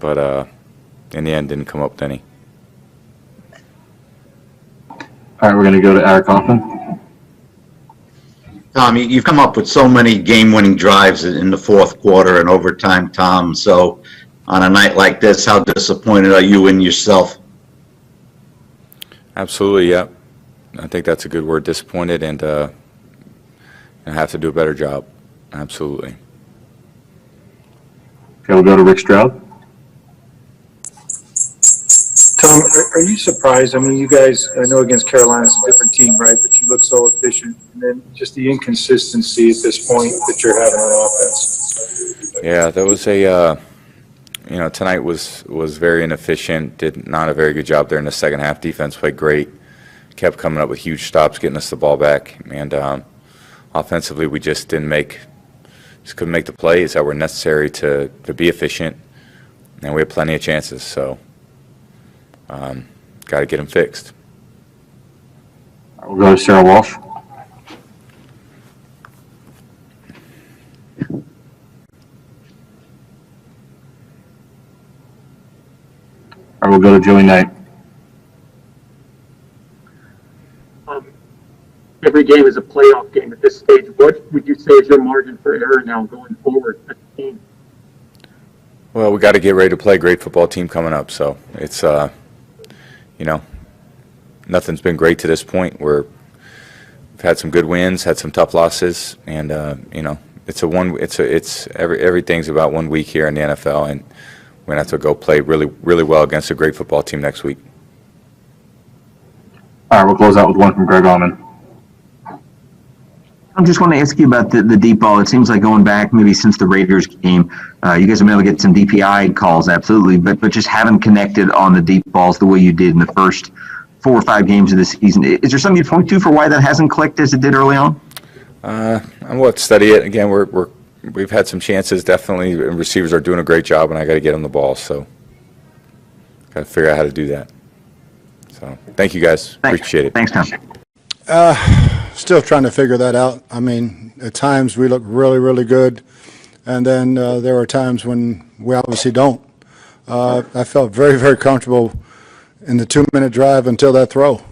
but in the end, didn't come up with any. All right, we're going to go to Eric Hoffman. Tom, you've come up with so many game-winning drives in the fourth quarter and overtime, Tom. So on a night like this, how disappointed are you in yourself? Absolutely, yeah. I think that's a good word, disappointed, and I have to do a better job. Absolutely. Okay, we'll go to Rick Stroud. Tom, are you surprised? I mean, you guys, I know against Carolina it's a different team, right? But you look so efficient. And then just the inconsistency at this point that you're having on offense. Yeah, that was a, tonight was very inefficient, did not a very good job there in the second half. Defense played great, kept coming up with huge stops, getting us the ball back. And offensively, we just couldn't make the plays that were necessary to be efficient. And we had plenty of chances, so got to get them fixed. We'll go to Sarah Walsh. Or we'll go to Joey Knight. Every game is a playoff game at this stage. What would you say is your margin for error now going forward at the team? Well, we got to get ready to play a great football team coming up. So it's, nothing's been great to this point. We've had some good wins, had some tough losses, and everything's about 1 week here in the NFL, and we're gonna have to go play really, really well against a great football team next week. All right, we'll close out with one from Greg Allman. I just want to ask you about the deep ball. It seems like going back maybe since the Raiders game, you guys have been able to get some DPI calls, absolutely, but just haven't connected on the deep balls the way you did in the first 4 or 5 games of the season. Is there something you'd point to for why that hasn't clicked as it did early on? I'm going to study it. Again, we've had some chances, definitely, and receivers are doing a great job, and I got to get them the ball, so got to figure out how to do that. So thank you, guys. Thanks. Appreciate it. Thanks, Tom. Still trying to figure that out. I mean, at times we look really, really good, and then there are times when we obviously don't. I felt very, very comfortable in the 2-minute drive until that throw.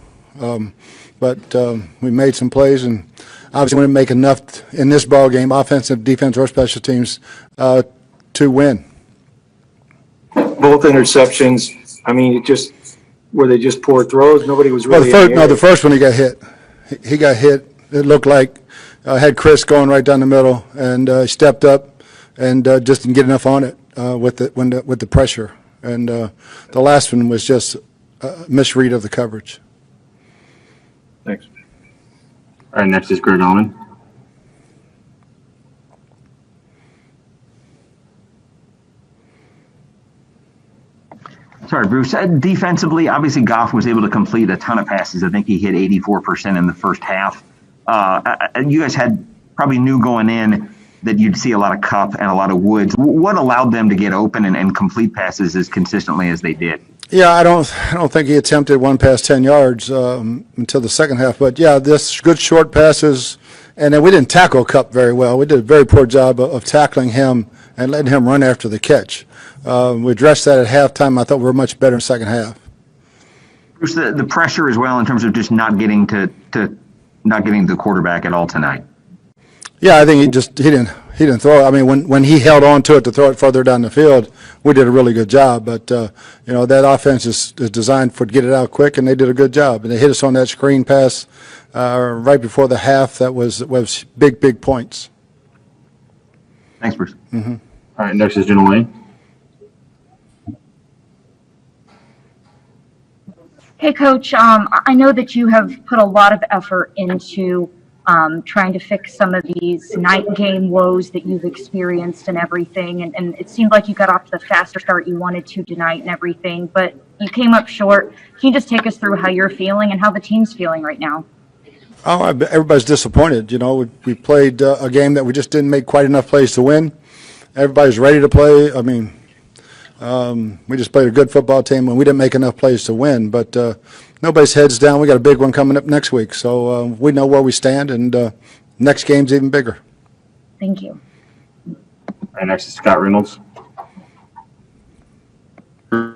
But we made some plays, and obviously we didn't make enough in this ball game, offensive, defense, or special teams, to win. Both interceptions, I mean, were they just poor throws? Nobody was really The first one he got hit. He got hit. It looked like had Chris going right down the middle, and stepped up and just didn't get enough on it with the pressure. And the last one was just a misread of the coverage. Thanks. All right, next is Greg Allman. Sorry, Bruce. Defensively, obviously Goff was able to complete a ton of passes. I think he hit 84% in the first half. You guys probably knew going in that you'd see a lot of Kupp and a lot of Woods. What allowed them to get open and complete passes as consistently as they did? Yeah, I don't think he attempted one past 10 yards until the second half. But yeah, this good short passes, and then we didn't tackle Kupp very well. We did a very poor job of tackling him and letting him run after the catch. We addressed that at halftime. I thought we were much better in the second half. Bruce, the pressure as well in terms of just not getting to the quarterback at all tonight. Yeah, I think he didn't throw it. I mean, when he held on to it to throw it further down the field, we did a really good job. But that offense is designed to get it out quick, and they did a good job. And they hit us on that screen pass right before the half. That was big points. Thanks, Bruce. Mm-hmm. All right, next is Jenna Lane. Hey, Coach. I know that you have put a lot of effort into trying to fix some of these night game woes that you've experienced and everything. And it seemed like you got off to the faster start you wanted to tonight and everything, but you came up short. Can you just take us through how you're feeling and how the team's feeling right now? Oh, everybody's disappointed. We played a game that we just didn't make quite enough plays to win. Everybody's ready to play. I mean, we just played a good football team, and we didn't make enough plays to win. But nobody's heads down. We got a big one coming up next week, so we know where we stand, and next game's even bigger. Thank you. All right, next is Scott Reynolds.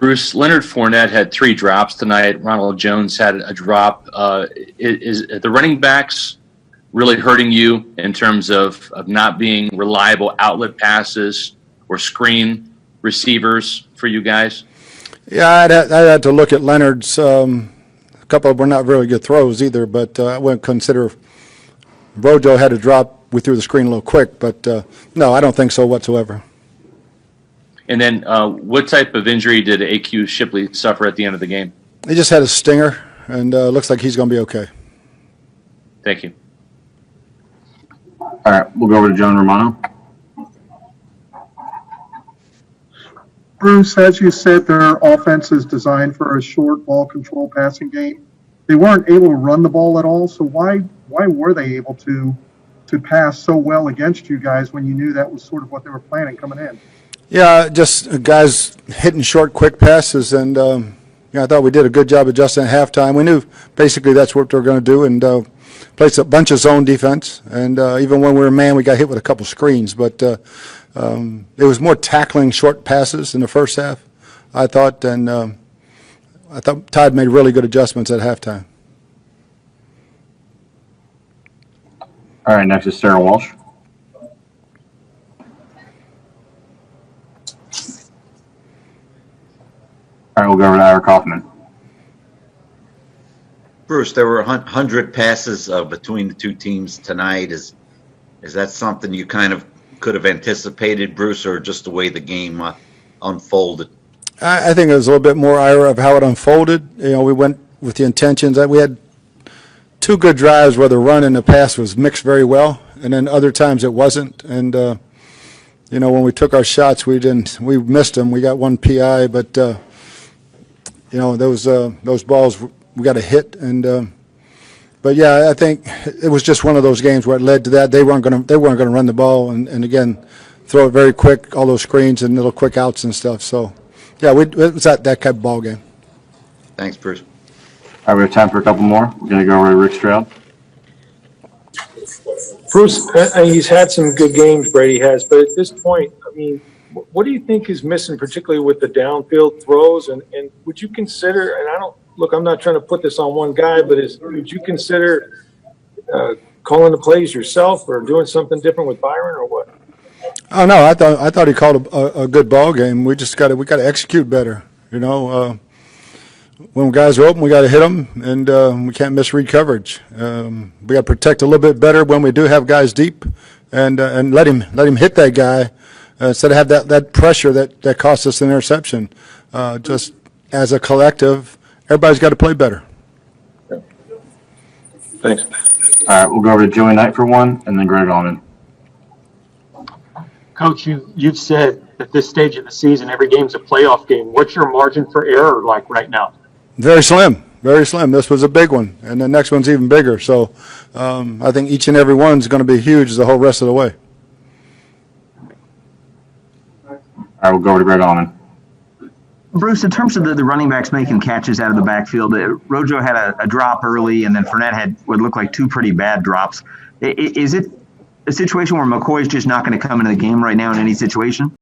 Bruce, Leonard Fournette had 3 drops tonight. Ronald Jones had a drop. Is the running backs really hurting you in terms of not being reliable outlet passes or screen receivers for you guys? Yeah, I'd had to look at Leonard's. A couple of them were not really good throws either, but I wouldn't consider Rojo had a drop. We threw the screen a little quick, but no, I don't think so whatsoever. And then what type of injury did A.Q. Shipley suffer at the end of the game? He just had a stinger, and looks like he's going to be okay. Thank you. All right, we'll go over to John Romano. Bruce, as you said, their offense is designed for a short ball control passing game. They weren't able to run the ball at all, so why were they able to pass so well against you guys when you knew that was sort of what they were planning coming in? Yeah, just guys hitting short, quick passes, and I thought we did a good job adjusting at halftime. We knew basically that's what they were going to do, and played a bunch of zone defense. And even when we were man, we got hit with a couple screens, but it was more tackling short passes in the first half, I thought, and I thought Todd made really good adjustments at halftime. All right, next is Sarah Walsh. All right, we'll go over to Ira Kaufman. Bruce, there were 100 passes between the two teams tonight. Is that something you kind of could have anticipated, Bruce, or just the way the game unfolded? I think it was a little bit more, Ira, of how it unfolded. We went with the intentions that we had 2 good drives where the run and the pass was mixed very well, and then other times it wasn't. And when we took our shots, we missed them. We got 1 PI, but those balls we got a hit. And but yeah, I think it was just one of those games where it led to that. They weren't going to run the ball, and again, throw it very quick, all those screens and little quick outs and stuff. So yeah, it was that type of ball game. Thanks, Bruce. All right, we have time for a couple more. We're going to go over to Rick Stroud. Bruce, he's had some good games, Brady has, but at this point, I mean, what do you think is missing, particularly with the downfield throws? And would you consider, and I'm not trying to put this on one guy, but would you consider calling the plays yourself or doing something different with Byron or what? Oh no, I thought he called a good ball game. We got to execute better. When guys are open, we got to hit them, and we can't misread coverage. We got to protect a little bit better when we do have guys deep, and let him hit that guy instead of have that pressure that costs us an interception. Just as a collective, everybody's got to play better. Thanks. All right, we'll go over to Joey Knight for one, and then Greg Allman. Coach, you've said at this stage of the season, every game's a playoff game. What's your margin for error like right now? Very slim, very slim. This was a big one, and the next one's even bigger. So I think each and every one's going to be huge the whole rest of the way. All right, we'll go over to Greg Allman. Bruce, in terms of the running backs making catches out of the backfield, Rojo had a drop early, and then Fournette had what looked like 2 pretty bad drops. Is it a situation where McCoy's just not going to come into the game right now in any situation?